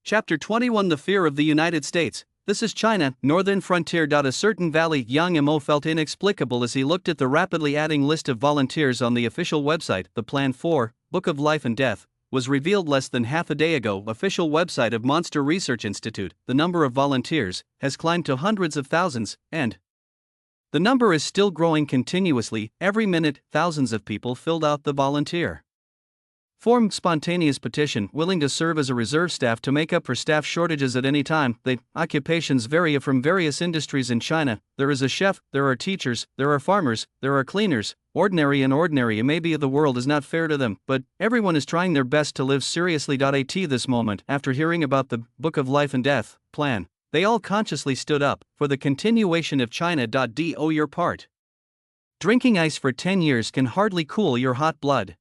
Chapter 21 The Fear of the United States. This is China, northern frontier. A certain valley. Yang Imo felt inexplicable as he looked at the rapidly adding list of volunteers on the official website. The Plan 4, Book of Life and Death, was revealed less than half a day ago. Official website of Monster Research Institute. The number of volunteers has climbed to hundreds of thousands, and the number is still growing continuously. Every minute, thousands of people filled out the volunteer form spontaneous petition, willing to serve as a reserve staff to make up for staff shortages at any time. The occupations vary from various industries in China. There is a chef, there are teachers, there are farmers, there are cleaners. Ordinary and ordinary. Maybe the world is not fair to them, but everyone is trying their best to live seriously. At this moment, after hearing about the Book of Life and Death plan, they all consciously stood up for the continuation of China. Do your part. Drinking ice for 10 years can hardly cool your hot blood.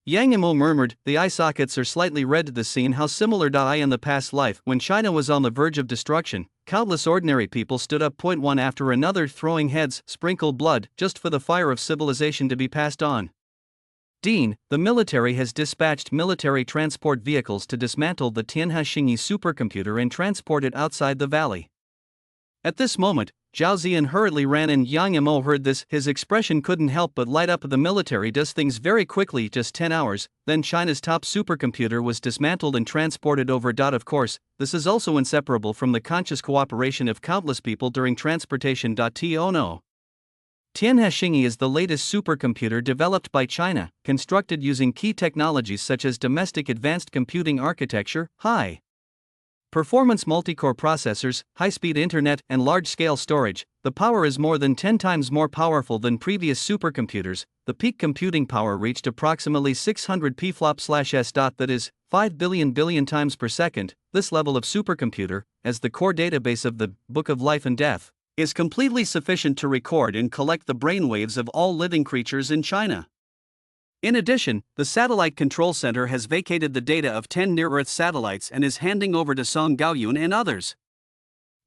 Yang Imo murmured, the eye sockets are slightly red. The scene how similar I in the past life. When China was on the verge of destruction, countless ordinary people stood up one after another, throwing heads, sprinkled blood, just for the fire of civilization to be passed on. Dean, the military has dispatched military transport vehicles to dismantle the Tianhe supercomputer and transport it outside the valley. At this moment, Zhao Ziyan hurriedly ran in. Yang Imo heard this. His expression couldn't help but light up. The military does things very quickly. Just 10 hours, then China's top supercomputer was dismantled and transported over. Of course, this is also inseparable from the conscious cooperation of countless people during transportation. Oh no. Tianhe is the latest supercomputer developed by China, constructed using key technologies such as domestic advanced computing architecture, high performance multi-core processors, high-speed internet, and large-scale storage. The power is more than 10 times more powerful than previous supercomputers. The peak computing power reached approximately 600 pflops/s. That is 5 billion times per second. This level of supercomputer, as the core database of the Book of Life and Death, is completely sufficient to record and collect the brainwaves of all living creatures in China. In addition, the Satellite Control Center has vacated the data of 10 near-Earth satellites and is handing over to Song Gaoyun and others.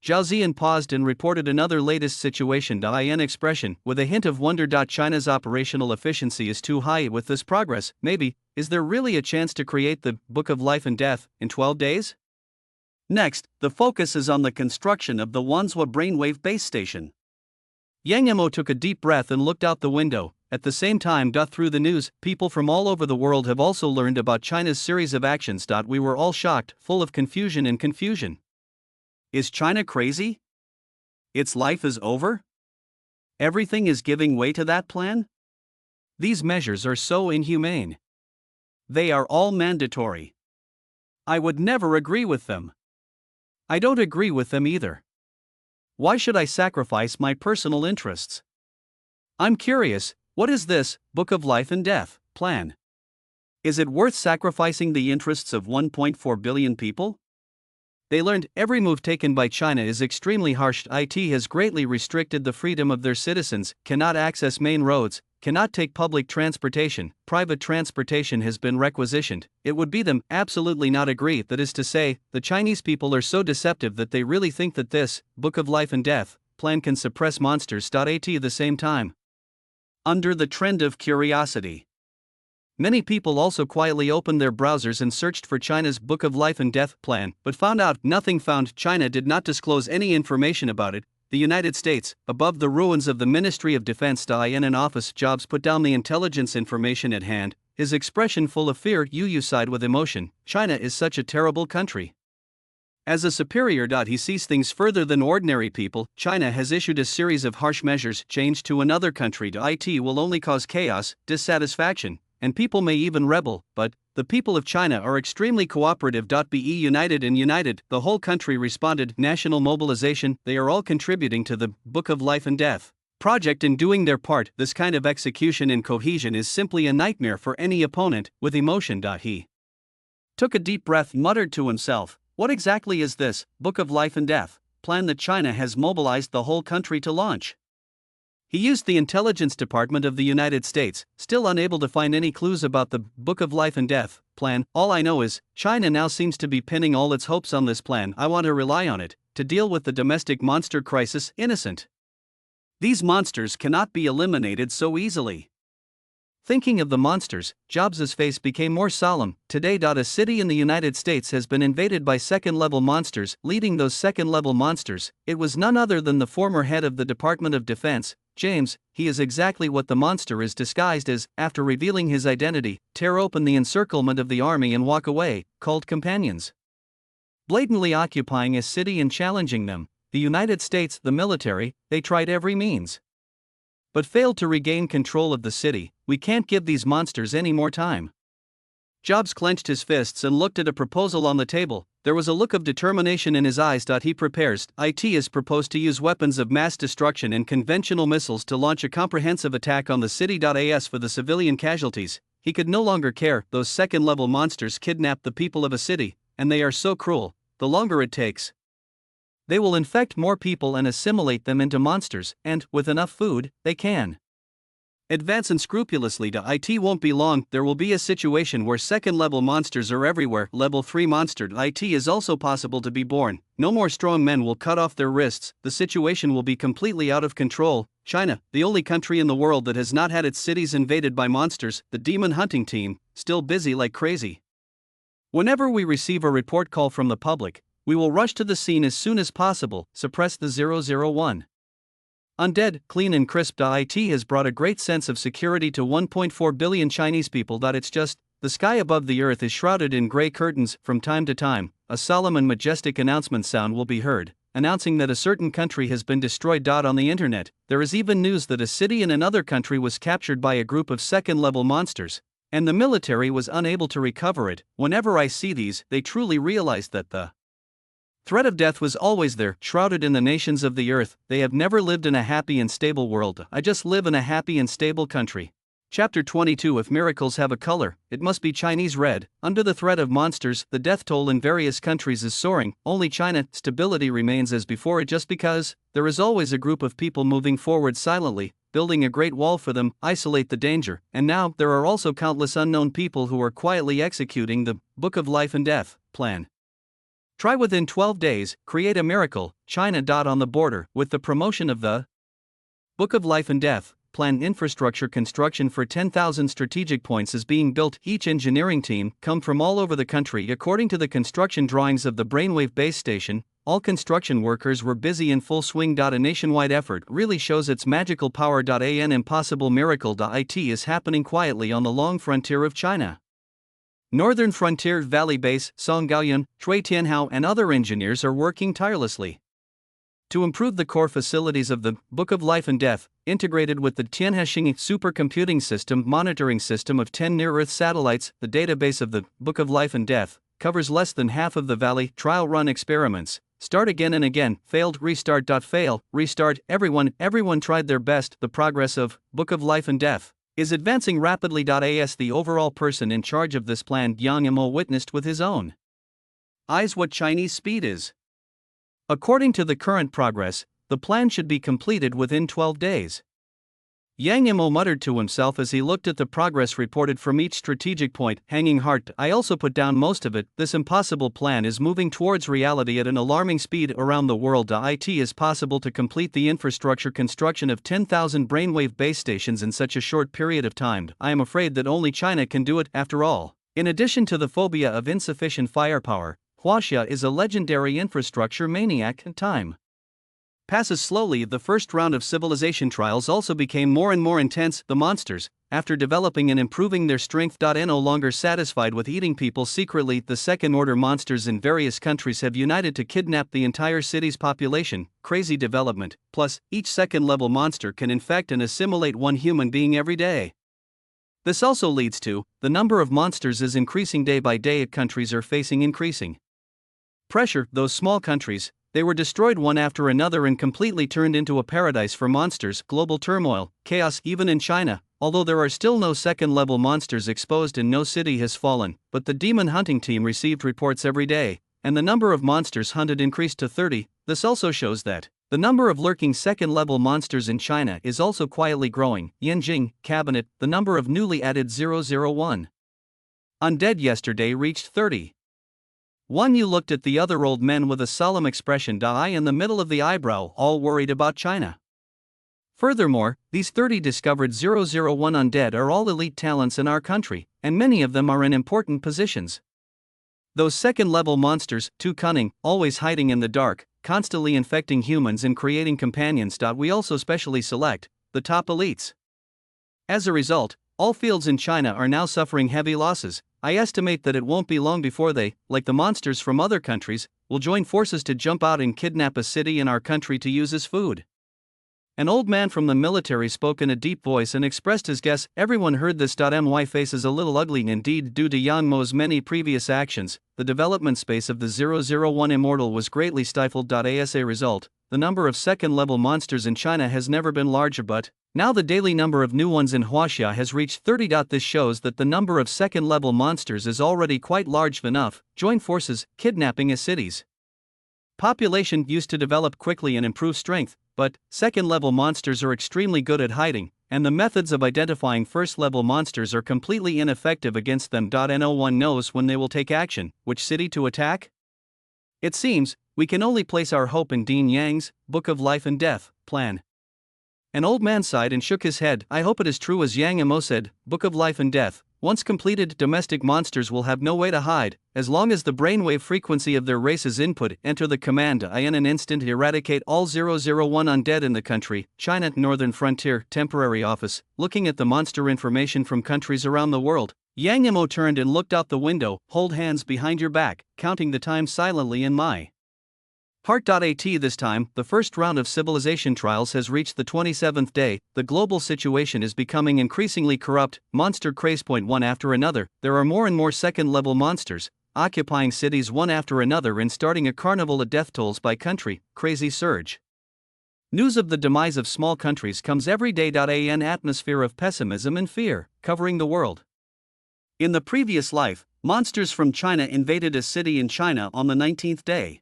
Zhao Ziyan paused and reported another latest situation. In expression, with a hint of wonder. China's operational efficiency is too high. With this progress, maybe, is there really a chance to create the Book of Life and Death in 12 days? Next, the focus is on the construction of the Wanzhou brainwave base station. Yang Imo took a deep breath and looked out the window. At the same time, through the news, people from all over the world have also learned about China's series of actions. We were all shocked, full of confusion and confusion. Is China crazy? Its life is over? Everything is giving way to that plan? These measures are so inhumane. They are all mandatory. I would never agree with them. I don't agree with them either. Why should I sacrifice my personal interests? I'm curious. What is this Book of Life and Death plan? Is it worth sacrificing the interests of 1.4 billion people? They learned every move taken by China is extremely harsh. It has greatly restricted the freedom of their citizens, cannot access main roads, cannot take public transportation, private transportation has been requisitioned. It would be them absolutely not agree. That is to say, the Chinese people are so deceptive that they really think that this Book of Life and Death plan can suppress monsters. At the same time, under the trend of curiosity, many people also quietly opened their browsers and searched for China's Book of Life and Death plan, but found out nothing. China did not disclose any information about it. The United States, above the ruins of the Ministry of Defense. In an office, Jobs put down the intelligence information at hand, his expression full of fear. You sighed with emotion. China is such a terrible country. As a superior. He sees things further than ordinary people. China has issued a series of harsh measures. Change to another country. It will only cause chaos, dissatisfaction, and people may even rebel, but the people of China are extremely cooperative. Be united and united. The whole country responded. National mobilization. They are all contributing to the Book of Life and Death project and doing their part. This kind of execution and cohesion is simply a nightmare for any opponent. With emotion. He took a deep breath, muttered to himself, what exactly is this Book of Life and Death plan that China has mobilized the whole country to launch? He used the Intelligence Department of the United States, still unable to find any clues about the Book of Life and Death plan. All I know is, China now seems to be pinning all its hopes on this plan. I want to rely on it to deal with the domestic monster crisis. Innocent. These monsters cannot be eliminated so easily. Thinking of the monsters, Jobs' face became more solemn. Today, a city in the United States has been invaded by second-level monsters. Leading those second-level monsters, it was none other than the former head of the Department of Defense, James. He is exactly what the monster is disguised as. After revealing his identity, tear open the encirclement of the army and walk away, called companions. Blatantly occupying a city and challenging them, the United States, the military, they tried every means, but failed to regain control of the city. We can't give these monsters any more time. Jobs clenched his fists and looked at a proposal on the table. There was a look of determination in his eyes. He prepares. IT has proposed to use weapons of mass destruction and conventional missiles to launch a comprehensive attack on the city. As for the civilian casualties, he could no longer care. Those second-level monsters kidnap the people of a city, and they are so cruel. The longer it takes, they will infect more people and assimilate them into monsters, and, with enough food, they can advance unscrupulously. It won't be long. There will be a situation where second-level monsters are everywhere. Level 3 monster. It is also possible to be born. No more strong men will cut off their wrists. The situation will be completely out of control. China, the only country in the world that has not had its cities invaded by monsters, the demon hunting team, still busy like crazy. Whenever we receive a report call from the public, we will rush to the scene as soon as possible. Suppress the 001. Undead, clean and crisp. It has brought a great sense of security to 1.4 billion Chinese people. It's just, the sky above the earth is shrouded in gray curtains. From time to time, a solemn and majestic announcement sound will be heard, announcing that a certain country has been destroyed. On the internet, there is even news that a city in another country was captured by a group of second-level monsters, and the military was unable to recover it. Whenever I see these, they truly realize that the threat of death was always there, shrouded in the nations of the earth. They have never lived in a happy and stable world. I just live in a happy and stable country. Chapter 22. If miracles have a color, it must be Chinese red. Under the threat of monsters, the death toll in various countries is soaring. Only China, stability remains as before. It just because there is always a group of people moving forward silently, building a great wall for them, isolate the danger. And now, there are also countless unknown people who are quietly executing the Book of Life and Death plan. Try within 12 days, create a miracle. China. On the border, with the promotion of the Book of Life and Death plan, infrastructure construction for 10,000 strategic points is being built. Each engineering team come from all over the country. According to the construction drawings of the Brainwave base station, all construction workers were busy in full swing. A nationwide effort really shows its magical power. An impossible miracle. It is happening quietly on the long frontier of China. Northern Frontier Valley Base, Song Gaoyun, Shui Tianhao and other engineers are working tirelessly to improve the core facilities of the Book of Life and Death, integrated with the Tianhe supercomputing system monitoring system of 10 near-Earth satellites. The database of the Book of Life and Death covers less than half of the valley. Trial run experiments. Start again and again. Failed. Restart. Fail. Restart. Everyone tried their best. The progress of Book of Life and Death is advancing rapidly. As the overall person in charge of this plan, Yang Emo witnessed with his own eyes what Chinese speed is. According to the current progress, the plan should be completed within 12 days. Yang Emo muttered to himself as he looked at the progress reported from each strategic point. Hanging heart. I also put down most of it. This impossible plan is moving towards reality at an alarming speed around the world. It is possible to complete the infrastructure construction of 10,000 brainwave base stations in such a short period of time. I am afraid that only China can do it. After all, in addition to the phobia of insufficient firepower, Huaxia is a legendary infrastructure maniac. Time passes slowly. The first round of civilization trials also became more and more intense. The monsters, after developing and improving their strength, no longer satisfied with eating people secretly, the second-order monsters in various countries have united to kidnap the entire city's population. Crazy development. Plus, each second-level monster can infect and assimilate one human being every day. This also leads to, the number of monsters is increasing day by day. Countries are facing increasing pressure. Those small countries, they were destroyed one after another and completely turned into a paradise for monsters. Global turmoil, chaos even in China. Although there are still no second-level monsters exposed and no city has fallen, but the demon hunting team received reports every day, and the number of monsters hunted increased to 30. This also shows that the number of lurking second-level monsters in China is also quietly growing. Yanjing, Cabinet, the number of newly added 001 undead yesterday reached 30. You looked at the other old men with a solemn expression. Eye in the middle of the eyebrow, all worried about China. Furthermore, these 30 discovered 001 undead are all elite talents in our country, and many of them are in important positions. Those second-level monsters, too cunning, always hiding in the dark, constantly infecting humans and creating companions. We also specially select the top elites. As a result, all fields in China are now suffering heavy losses. I estimate that it won't be long before they, like the monsters from other countries, will join forces to jump out and kidnap a city in our country to use as food. An old man from the military spoke in a deep voice and expressed his guess. Everyone heard this. My face is a little ugly indeed. Due to Yang Mo's many previous actions, the development space of the 001 Immortal was greatly stifled. As a result, the number of second-level monsters in China has never been larger, but now the daily number of new ones in Huaxia has reached 30. This shows that the number of second-level monsters is already quite large enough. Join forces, kidnapping as cities. Population used to develop quickly and improve strength, but second-level monsters are extremely good at hiding, and the methods of identifying first-level monsters are completely ineffective against them. No one knows when they will take action, which city to attack. It seems we can only place our hope in Dean Yang's Book of Life and Death plan. An old man sighed and shook his head. I hope it is true as Yang Mo said. Book of Life and Death. Once completed, domestic monsters will have no way to hide, as long as the brainwave frequency of their race's input. Enter the command in an instant. Eradicate all 001 undead in the country. China Northern Frontier Temporary Office. Looking at the monster information from countries around the world, Yang Mo turned and looked out the window. Hold hands behind your back, counting the time silently in my heart. This time, the first round of civilization trials has reached the 27th day. The global situation is becoming increasingly corrupt. Monster craze. One after another, there are more and more second-level monsters, occupying cities one after another and starting a carnival of death tolls by country. Crazy surge. News of the demise of small countries comes every day. An atmosphere of pessimism and fear, covering the world. In the previous life, monsters from China invaded a city in China on the 19th day.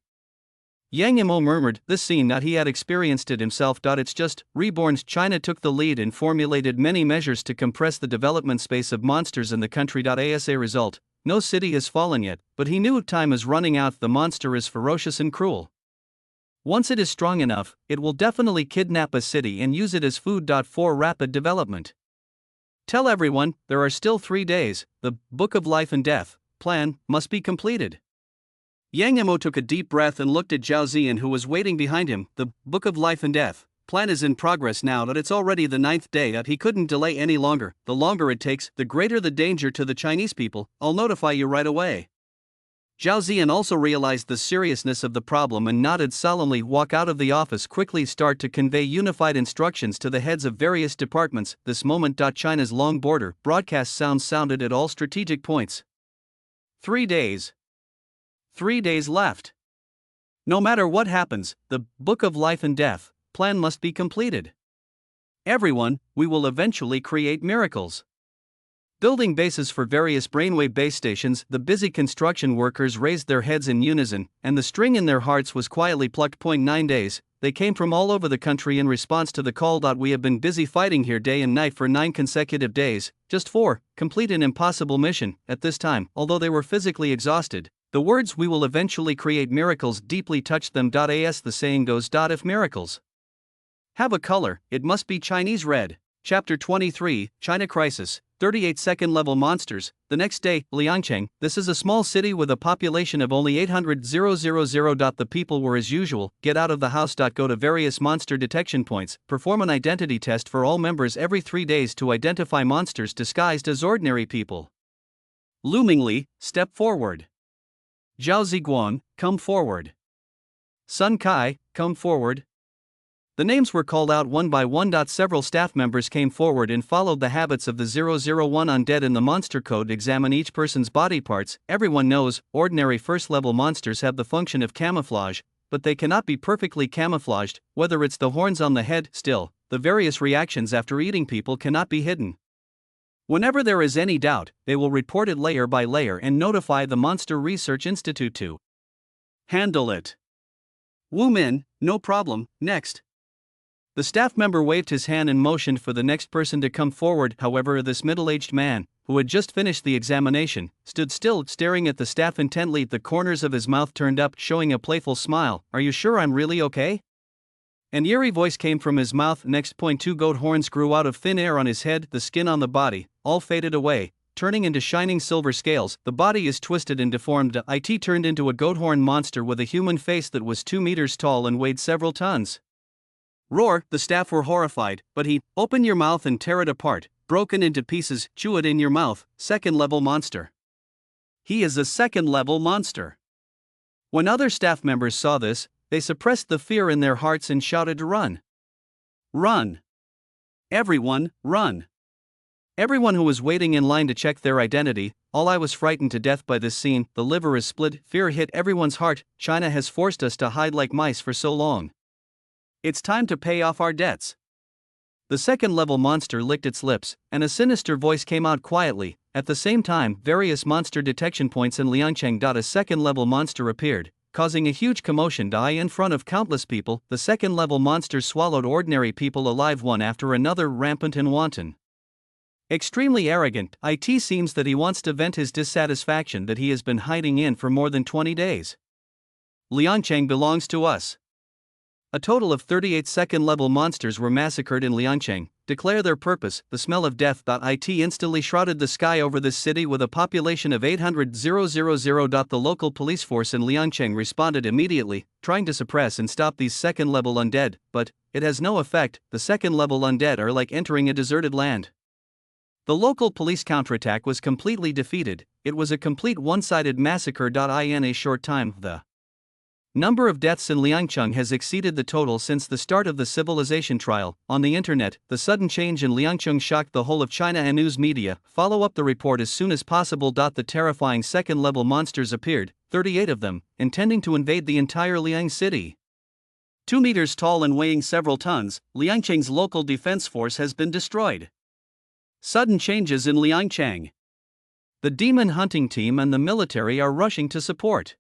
Yang Mo murmured this scene that he had experienced it himself. It's just reborn. China took the lead and formulated many measures to compress the development space of monsters in the country. As a result, no city has fallen yet, but he knew time is running out. The monster is ferocious and cruel. Once it is strong enough, it will definitely kidnap a city and use it as food. For rapid development. Tell everyone, there are still 3 days. The Book of Life and Death plan must be completed. Yang Mo took a deep breath and looked at Zhao Ziyan, who was waiting behind him. The Book of Life and Death plan is in progress now. It's already the 9th day. He couldn't delay any longer. The longer it takes, the greater the danger to the Chinese people. I'll notify you right away. Zhao Ziyan also realized the seriousness of the problem and nodded solemnly. Walk out of the office quickly. Start to convey unified instructions to the heads of various departments. This moment. China's long border broadcast sounds sounded at all strategic points. 3 days. 3 days left. No matter what happens, the Book of Life and Death plan must be completed. Everyone, we will eventually create miracles. Building bases for various brainwave base stations, the busy construction workers raised their heads in unison, and the string in their hearts was quietly plucked. 9 days, they came from all over the country in response to the call. We have been busy fighting here day and night for 9 consecutive days, just 4, complete an impossible mission. At this time, although they were physically exhausted, the words "we will eventually create miracles" deeply touched them. As the saying goes, if miracles have a color, it must be Chinese red. Chapter 23, China Crisis, 38 second-level monsters. The next day, Liangcheng, this is a small city with a population of only 800,000. The people were as usual, get out of the house. Go to various monster detection points, perform an identity test for all members every 3 days to identify monsters disguised as ordinary people. Loomingly, step forward. Zhao Ziguan, come forward. Sun Kai, come forward. The names were called out one by one. Several staff members came forward and followed the habits of the 001 undead in the monster code. Examine each person's body parts. Everyone knows, ordinary first-level monsters have the function of camouflage, but they cannot be perfectly camouflaged, whether it's the horns on the head. Still, the various reactions after eating people cannot be hidden. Whenever there is any doubt, they will report it layer by layer and notify the Monster Research Institute to handle it. Wu Min, no problem, next. The staff member waved his hand and motioned for the next person to come forward. However, this middle-aged man, who had just finished the examination, stood still, staring at the staff intently. The corners of his mouth turned up, showing a playful smile. Are you sure I'm really okay? An eerie voice came from his mouth. Next point, two goat horns grew out of thin air on his head, the skin on the body, all faded away, turning into shining silver scales. The body is twisted and deformed. It turned into a goat horn monster with a human face that was 2 meters tall and weighed several tons. Roar, the staff were horrified, but he, open your mouth and tear it apart, broken into pieces, chew it in your mouth, second level monster. He is a second level monster. When other staff members saw this, they suppressed the fear in their hearts and shouted to run. Run! Everyone, run! Everyone who was waiting in line to check their identity, all I was frightened to death by this scene. The liver is split, fear hit everyone's heart. China has forced us to hide like mice for so long. It's time to pay off our debts. The second level monster licked its lips, and a sinister voice came out quietly. At the same time, various monster detection points in Liangcheng. A second level monster appeared, causing a huge commotion in front of countless people. The second level monsters swallowed ordinary people alive one after another, rampant and wanton. Extremely arrogant, it seems that he wants to vent his dissatisfaction that he has been hiding in for more than 20 days. Liangcheng belongs to us. A total of 38 second-level monsters were massacred in Liangcheng. Declare their purpose, the smell of death. It instantly shrouded the sky over this city with a population of 800,000. The local police force in Liangcheng responded immediately, trying to suppress and stop these second-level undead, but it has no effect. The second-level undead are like entering a deserted land. The local police counterattack was completely defeated. It was a complete one-sided massacre. In a short time, the number of deaths in Liangcheng has exceeded the total since the start of the civilization trial. On the internet, the sudden change in Liangcheng shocked the whole of China and news media. Follow up the report as soon as possible. The terrifying second-level monsters appeared, 38 of them, intending to invade the entire Liang city. 2 meters tall and weighing several tons, Liangcheng's local defense force has been destroyed. Sudden changes in Liangcheng. The demon hunting team and the military are rushing to support.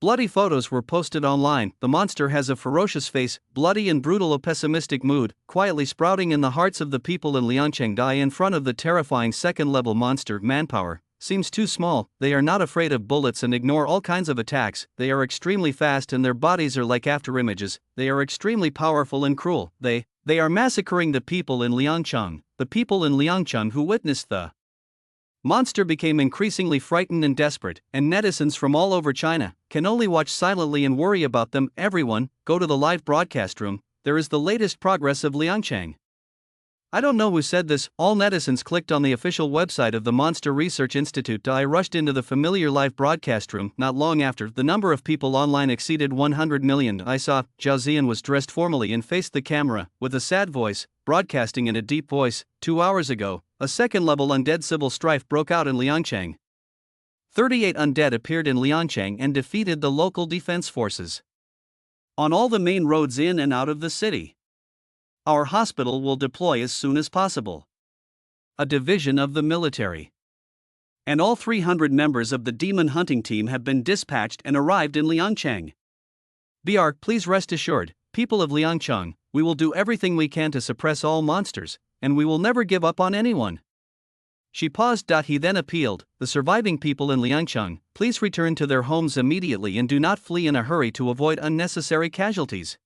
Bloody photos were posted online. The monster has a ferocious face, bloody and brutal, a pessimistic mood, quietly sprouting in the hearts of the people in Liangcheng. In front of the terrifying second-level monster, manpower seems too small. They are not afraid of bullets and ignore all kinds of attacks. They are extremely fast and their bodies are like afterimages. They are extremely powerful and cruel. They are massacring the people in Liangcheng. The people in Liangcheng who witnessed the monster became increasingly frightened and desperate, and netizens from all over China can only watch silently and worry about them. Everyone, go to the live broadcast room. There is the latest progress of Liangcheng. I don't know who said this. All netizens clicked on the official website of the Monster Research Institute. I rushed into the familiar live broadcast room. Not long after, the number of people online exceeded 100 million. I saw Zhao Ziyan was dressed formally and faced the camera with a sad voice, broadcasting in a deep voice. 2 hours ago, a second-level undead civil strife broke out in Liangcheng. 38 undead appeared in Liangcheng and defeated the local defense forces on all the main roads in and out of the city. Our hospital will deploy as soon as possible. A division of the military and all 300 members of the demon hunting team have been dispatched and arrived in Liangcheng. Please rest assured, people of Liangcheng, we will do everything we can to suppress all monsters, and we will never give up on anyone. She paused. He then appealed, the surviving people in Liangcheng, please return to their homes immediately and do not flee in a hurry to avoid unnecessary casualties.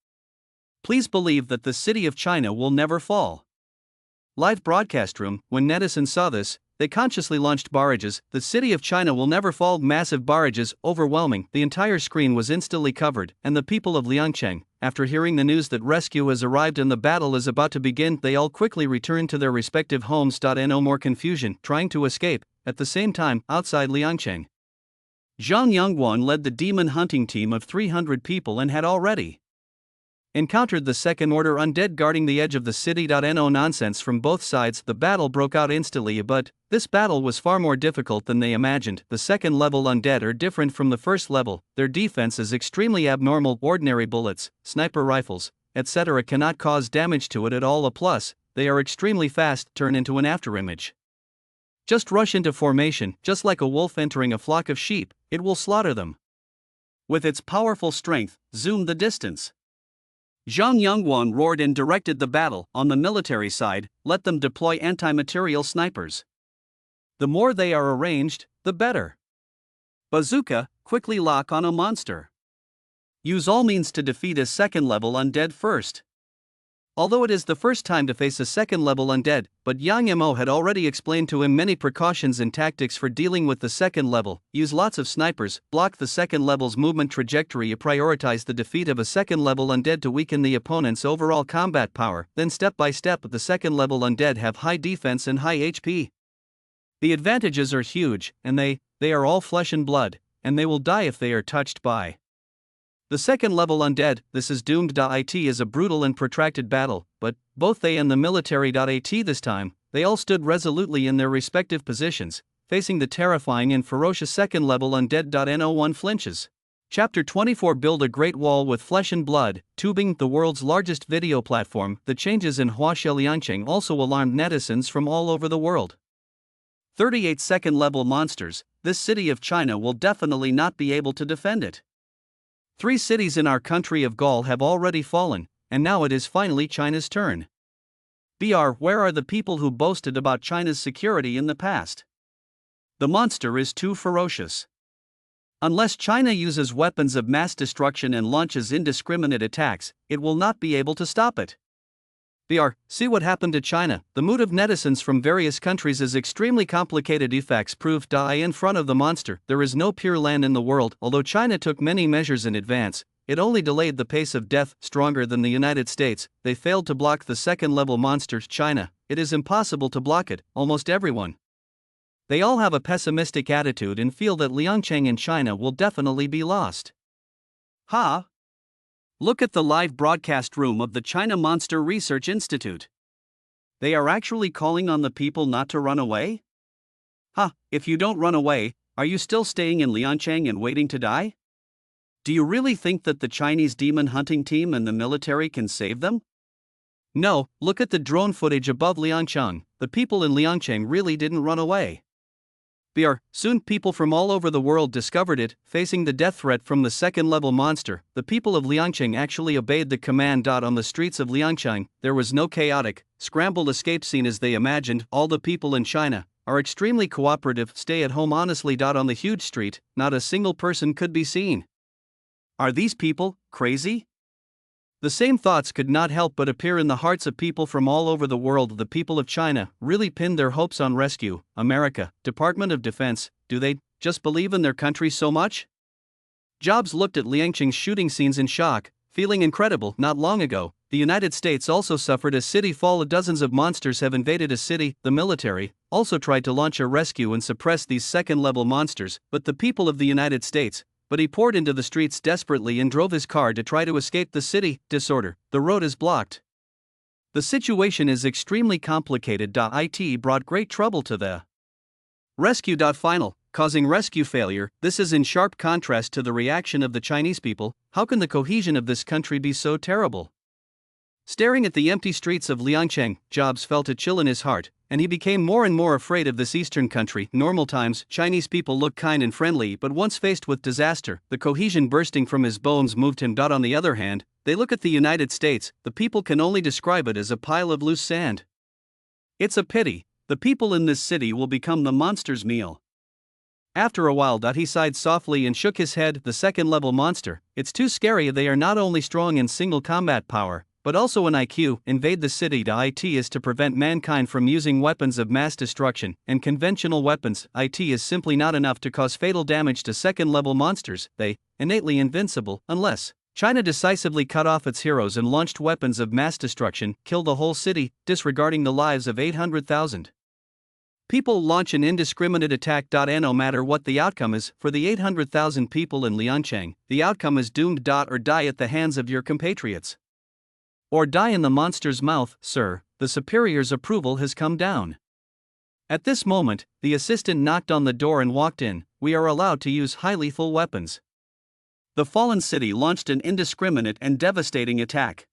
Please believe that the city of China will never fall. Live broadcast room. When netizens saw this, they consciously launched barrages. The city of China will never fall. Massive barrages, overwhelming. The entire screen was instantly covered, and the people of Liangcheng, after hearing the news that rescue has arrived and the battle is about to begin, they all quickly returned to their respective homes. No more confusion, trying to escape. At the same time, outside Liangcheng, Zhang Yongguan led the demon hunting team of 300 people and had already encountered the second-order undead guarding the edge of the city. No nonsense from both sides. The battle broke out instantly, but this battle was far more difficult than they imagined. The second-level undead are different from the first level. Their defense is extremely abnormal. Ordinary bullets, sniper rifles, etc. cannot cause damage to it at all. A plus, they are extremely fast. Turn into an afterimage. Just rush into formation, just like a wolf entering a flock of sheep. It will slaughter them. With its powerful strength, zoom the distance. Zhang Yongguan roared and directed the battle. On the military side, let them deploy anti-material snipers. The more they are arranged, the better. Bazooka, quickly lock on a monster. Use all means to defeat a second level undead first. Although it is the first time to face a second level undead, but Yang Mo had already explained to him many precautions and tactics for dealing with the second level. Use lots of snipers, block the second level's movement trajectory, prioritize the defeat of a second level undead to weaken the opponent's overall combat power, then step by step the second level undead have high defense and high HP. The advantages are huge, and they are all flesh and blood, and they will die if they are touched by the second level undead. This is doomed.it is a brutal and protracted battle, but both they and the military.at this time, they all stood resolutely in their respective positions, facing the terrifying and ferocious second level undead. No one flinches. Chapter 24 Build a Great Wall with Flesh and Blood. Tubing, the world's largest video platform. The changes in Huaxia Liangqing also alarmed netizens from all over the world. 38 second level monsters. This city of China will definitely not be able to defend it. 3 cities in our country of Gaul have already fallen, and now it is finally China's turn. BR, where are the people who boasted about China's security in the past? The monster is too ferocious. Unless China uses weapons of mass destruction and launches indiscriminate attacks, it will not be able to stop it. BR, see what happened to China. The mood of netizens from various countries is extremely complicated. Effects proof. In front of the monster, there is no pure land in the world. Although China took many measures in advance, it only delayed the pace of death. Stronger than the United States, they failed to block the second level monster. China, it is impossible to block it. Almost everyone. They all have a pessimistic attitude and feel that Liangqing and China will definitely be lost. Ha! Look at the live broadcast room of the China Monster Research Institute. They are actually calling on the people not to run away? If you don't run away, are you still staying in Liangqing and waiting to die? Do you really think that the Chinese demon hunting team and the military can save them? No, look at the drone footage above Liangqing. The people in Liangqing really didn't run away. Soon people from all over the world discovered it. Facing the death threat from the second level monster, the people of Liangqing actually obeyed the command. On the streets of Liangqing, there was no chaotic, scrambled escape scene as they imagined. All the people in China are extremely cooperative. Stay at home honestly. On the huge street, not a single person could be seen. Are these people crazy? The same thoughts could not help but appear in the hearts of people from all over the world. The people of China really pinned their hopes on rescue. America, Department of Defense, do they just believe in their country so much? Jobs looked at Liangqing's shooting scenes in shock, feeling incredible. Not long ago, the United States also suffered a city fall. Dozens of monsters have invaded a city. The military also tried to launch a rescue and suppress these second-level monsters, but the people of the United States, he poured into the streets desperately and drove his car to try to escape the city. Disorder. The road is blocked. The situation is extremely complicated. It brought great trouble to the rescue. Final, causing rescue failure. This is in sharp contrast to the reaction of the Chinese people. How can the cohesion of this country be so terrible? Staring at the empty streets of Liangqing, Jobs felt a chill in his heart, and he became more and more afraid of this eastern country. Normal times, Chinese people look kind and friendly, but once faced with disaster, the cohesion bursting from his bones moved him. On the other hand, they look at the United States, the people can only describe it as a pile of loose sand. It's a pity, the people in this city will become the monster's meal. After a while, he sighed softly and shook his head. The second level monster, it's too scary. They are not only strong in single combat power, but also in IQ. Invade the city. It is to prevent mankind from using weapons of mass destruction and conventional weapons. It is simply not enough to cause fatal damage to second-level monsters. They innately invincible unless China decisively cut off its heroes and launched weapons of mass destruction, kill the whole city, disregarding the lives of 800,000 people. Launch an indiscriminate attack. No matter what the outcome is, for the 800,000 people in Liangqing, the outcome is doomed. Or die at the hands of your compatriots. Or die in the monster's mouth, sir. The superior's approval has come down. At this moment, the assistant knocked on the door and walked in. We are allowed to use high lethal weapons. The fallen city launched an indiscriminate and devastating attack.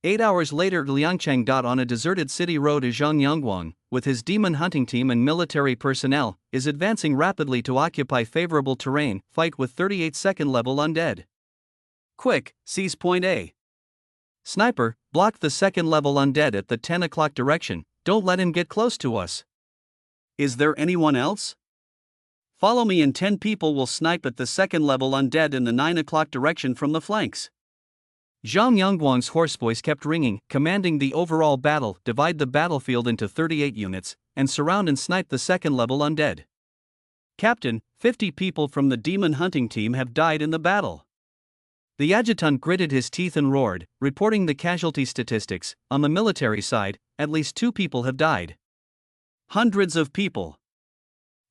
8 hours later, Liangqing. On a deserted city road, Zhang Yangguang, with his demon hunting team and military personnel, is advancing rapidly to occupy favorable terrain. Fight with 38 second-level undead. Quick, seize point A. Sniper, block the second-level undead at the 10 o'clock direction. Don't let him get close to us. Is there anyone else? Follow me and 10 people will snipe at the second level undead in the 9 o'clock direction from the flanks. Zhang Yangguang's hoarse voice kept ringing, commanding the overall battle. Divide the battlefield into 38 units, and surround and snipe the second level undead. Captain, 50 people from the demon hunting team have died in the battle. The adjutant gritted his teeth and roared, reporting the casualty statistics. On the military side, at least 2 people have died. Hundreds of people.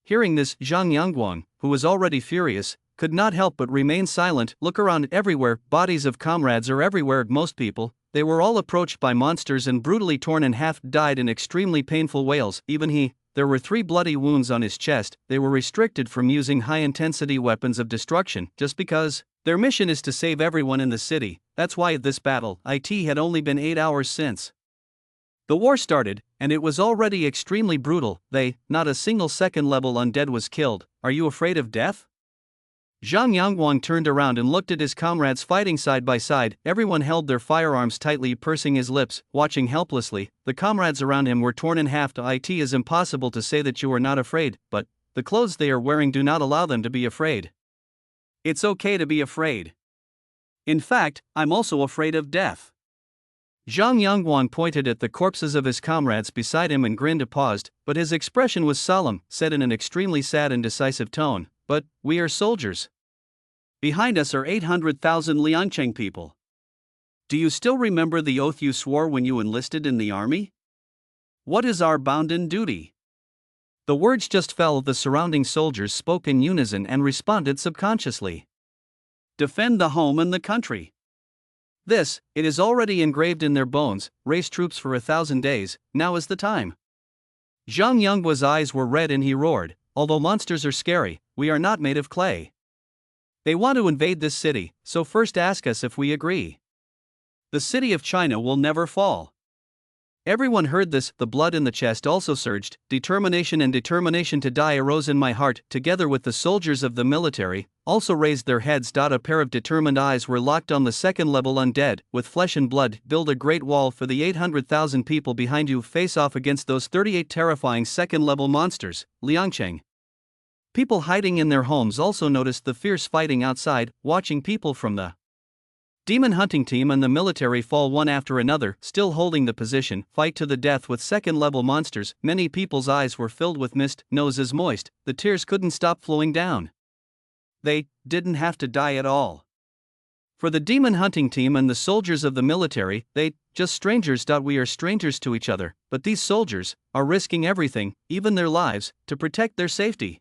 Hearing this, Zhang Yangguang, who was already furious, could not help but remain silent. Look around everywhere, bodies of comrades are everywhere. Most people, they were all approached by monsters and brutally torn in half, died in extremely painful wails. Even he, there were 3 bloody wounds on his chest. They were restricted from using high-intensity weapons of destruction, just because their mission is to save everyone in the city. That's why this battle, it had only been 8 hours since the war started, and it was already extremely brutal. Not a single second-level undead was killed. Are you afraid of death? Zhang Yangguang turned around and looked at his comrades fighting side by side. Everyone held their firearms tightly, pursing his lips, watching helplessly. The comrades around him were torn in half. It is impossible to say that you are not afraid, but the clothes they are wearing do not allow them to be afraid. It's okay to be afraid. In fact, I'm also afraid of death. Zhang Yangguang pointed at the corpses of his comrades beside him and grinned. Paused, but his expression was solemn, said in an extremely sad and decisive tone, "But we are soldiers. Behind us are 800,000 Liangcheng people. Do you still remember the oath you swore when you enlisted in the army? What is our bounden duty?" The words just fell. The surrounding soldiers spoke in unison and responded subconsciously. Defend the home and the country. This, it is already engraved in their bones. Raise troops for 1,000 days, now is the time. Zhang Yangguang's eyes were red and he roared, "Although monsters are scary, we are not made of clay. They want to invade this city, so first ask us if we agree. The city of China will never fall." Everyone heard this. The blood in the chest also surged. Determination and determination to die arose in my heart. Together with the soldiers of the military, also raised their heads. A pair of determined eyes were locked on the second level undead. With flesh and blood, build a great wall for the 800,000 people behind you. Face off against those 38 terrifying second level monsters. Liangcheng. People hiding in their homes also noticed the fierce fighting outside, watching people from the demon hunting team and the military fall one after another, still holding the position, fight to the death with second-level monsters. Many people's eyes were filled with mist, noses moist, the tears couldn't stop flowing down. They didn't have to die at all. For the demon hunting team and the soldiers of the military, they just strangers. We are strangers to each other, but these soldiers are risking everything, even their lives, to protect their safety.